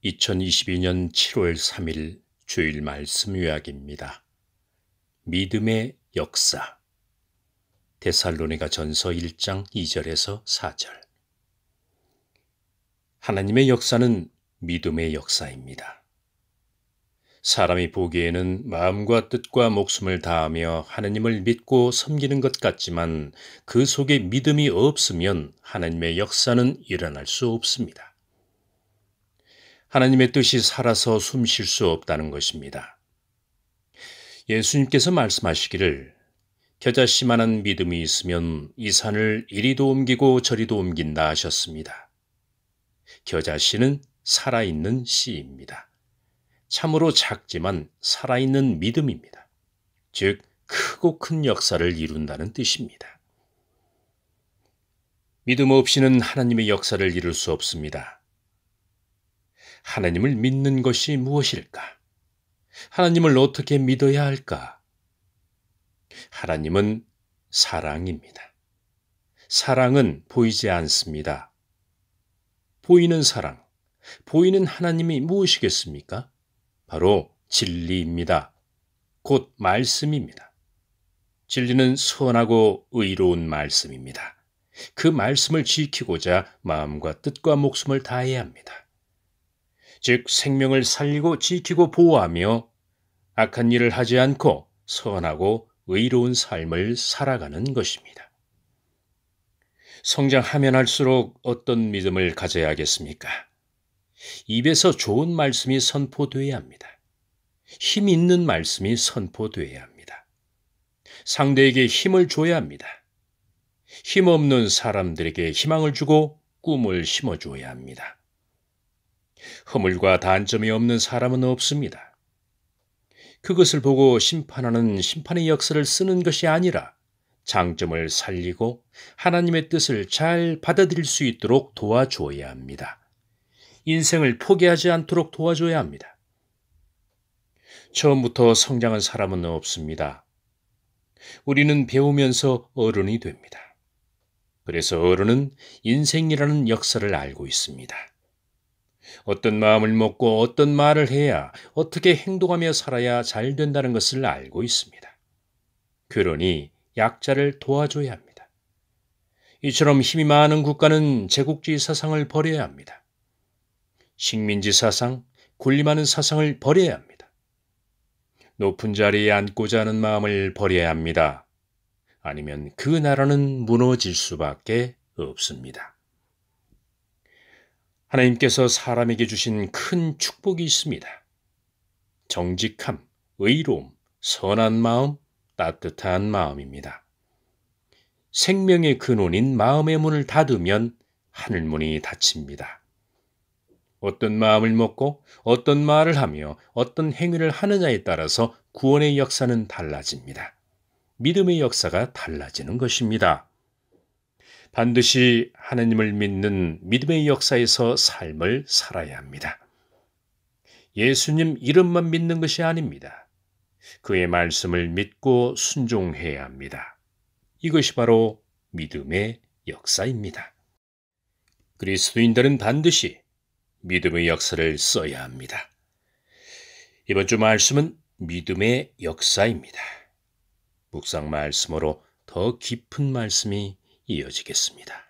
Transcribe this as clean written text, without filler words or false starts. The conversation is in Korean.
2022년 7월 3일 주일 말씀 요약입니다. 믿음의 역사. 데살로니가 전서 1장 2절에서 4절. 하나님의 역사는 믿음의 역사입니다. 사람이 보기에는 마음과 뜻과 목숨을 다하며 하나님을 믿고 섬기는 것 같지만 그 속에 믿음이 없으면 하나님의 역사는 일어날 수 없습니다. 하나님의 뜻이 살아서 숨 쉴 수 없다는 것입니다. 예수님께서 말씀하시기를 겨자씨만한 믿음이 있으면 이 산을 이리도 옮기고 저리도 옮긴다 하셨습니다. 겨자씨는 살아있는 씨입니다. 참으로 작지만 살아있는 믿음입니다. 즉 크고 큰 역사를 이룬다는 뜻입니다. 믿음 없이는 하나님의 역사를 이룰 수 없습니다. 하나님을 믿는 것이 무엇일까? 하나님을 어떻게 믿어야 할까? 하나님은 사랑입니다. 사랑은 보이지 않습니다. 보이는 사랑, 보이는 하나님이 무엇이겠습니까? 바로 진리입니다. 곧 말씀입니다. 진리는 선하고 의로운 말씀입니다. 그 말씀을 지키고자 마음과 뜻과 목숨을 다해야 합니다. 즉 생명을 살리고 지키고 보호하며 악한 일을 하지 않고 선하고 의로운 삶을 살아가는 것입니다. 성장하면 할수록 어떤 믿음을 가져야겠습니까? 입에서 좋은 말씀이 선포되어야 합니다. 힘 있는 말씀이 선포되어야 합니다. 상대에게 힘을 줘야 합니다. 힘없는 사람들에게 희망을 주고 꿈을 심어주어야 합니다. 허물과 단점이 없는 사람은 없습니다. 그것을 보고 심판하는 심판의 역사를 쓰는 것이 아니라 장점을 살리고 하나님의 뜻을 잘 받아들일 수 있도록 도와줘야 합니다. 인생을 포기하지 않도록 도와줘야 합니다. 처음부터 성장한 사람은 없습니다. 우리는 배우면서 어른이 됩니다. 그래서 어른은 인생이라는 역사를 알고 있습니다. 어떤 마음을 먹고 어떤 말을 해야 어떻게 행동하며 살아야 잘 된다는 것을 알고 있습니다. 그러니 약자를 도와줘야 합니다. 이처럼 힘이 많은 국가는 제국주의 사상을 버려야 합니다. 식민지 사상, 군림하는 사상을 버려야 합니다. 높은 자리에 앉고자 하는 마음을 버려야 합니다. 아니면 그 나라는 무너질 수밖에 없습니다. 하나님께서 사람에게 주신 큰 축복이 있습니다. 정직함, 의로움, 선한 마음, 따뜻한 마음입니다. 생명의 근원인 마음의 문을 닫으면 하늘문이 닫힙니다. 어떤 마음을 먹고 어떤 말을 하며 어떤 행위를 하느냐에 따라서 구원의 역사는 달라집니다. 믿음의 역사가 달라지는 것입니다. 반드시 하나님을 믿는 믿음의 역사에서 삶을 살아야 합니다. 예수님 이름만 믿는 것이 아닙니다. 그의 말씀을 믿고 순종해야 합니다. 이것이 바로 믿음의 역사입니다. 그리스도인들은 반드시 믿음의 역사를 써야 합니다. 이번 주 말씀은 믿음의 역사입니다. 묵상 말씀으로 더 깊은 말씀이 이어지겠습니다.